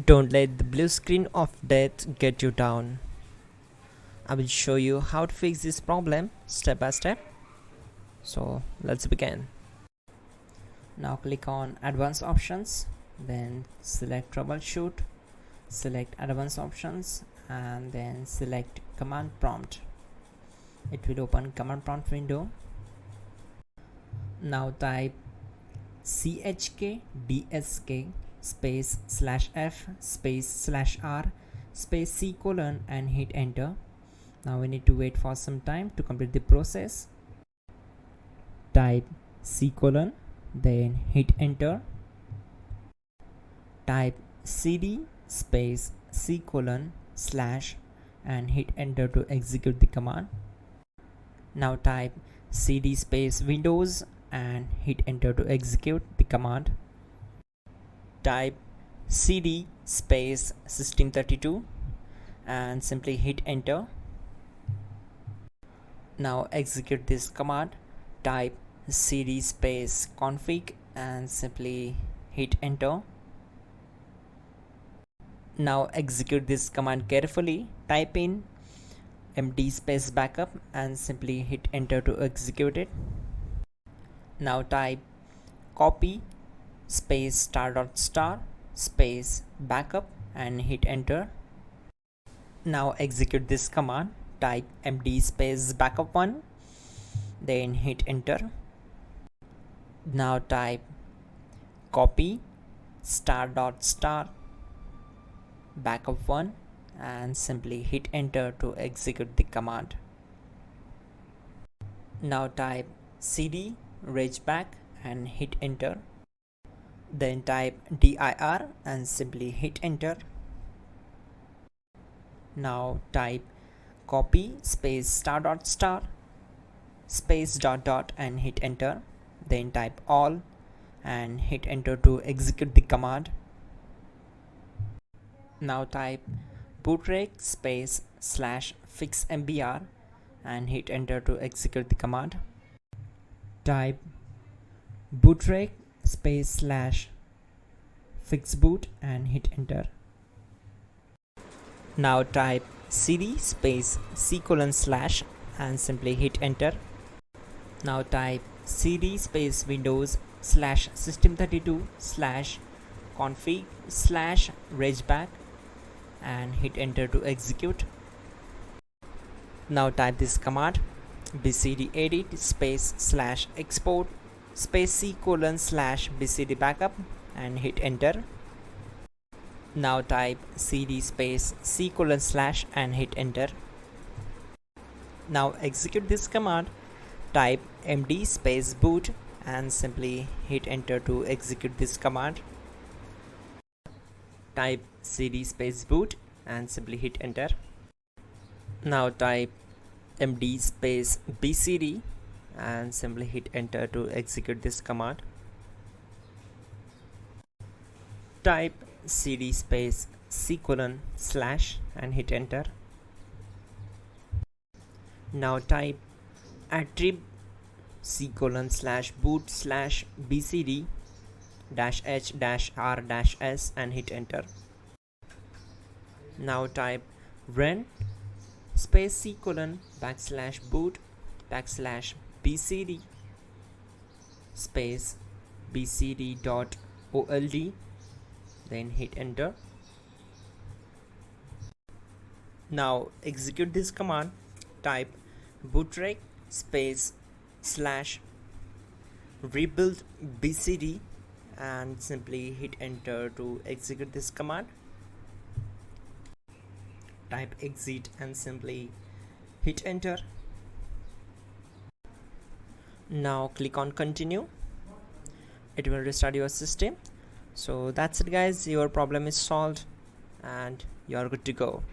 Don't let the blue screen of death get you down. I will show you how to fix this problem step by step. So let's begin. Now click on Advanced Options, then select Troubleshoot, select Advanced Options, and then select Command Prompt. It will open Command Prompt window. Now type chkdsk space /f space /r space c colon and hit enter. Now we need to wait for some time to complete the process. Type c colon, then hit enter. Type cd space c colon / and hit enter to execute the command. Now type cd space windows and hit enter to execute the command. Type cd space system32 and simply hit enter. Now execute this command. Type cd space config and simply hit enter. Now execute this command carefully. Type in md space backup and simply hit enter to execute it. Now type copy space ** space backup and hit enter. Now execute this command. Type md space backup1, then hit enter. Now type copy ** backup1 and simply hit enter to execute the command. Now type cd regback and hit enter. Then type dir and simply hit enter. Now type copy space ** space .. and hit enter. Then type all and hit enter to execute the command. Now type bootrec space /fixmbr and hit enter to execute the command. Type bootrec space /fixboot and hit enter. Now type cd space c colon / and simply hit enter. Now type cd space windows /system32 /config /regback and hit enter to execute. Now type this command bcdedit space /export space c colon /bcd backup and hit enter. Now type cd space c colon / and hit enter. Now execute this command. Type md space boot and simply hit enter to execute this command. Type cd space boot and simply hit enter. Now type md space bcd and simply hit enter to execute this command. Type cd space c colon / and hit enter. Now type attrib c colon /boot /bcd -h -r -s and hit enter. Now type run space c colon /boot /bcd space bcd.old, then hit enter. Now execute this command. Type bootrec space /rebuildbcd and simply hit enter to execute this command. Type exit and simply hit enter. Now click on continue. It will restart your system. So that's it guys, your problem is solved and you are good to go.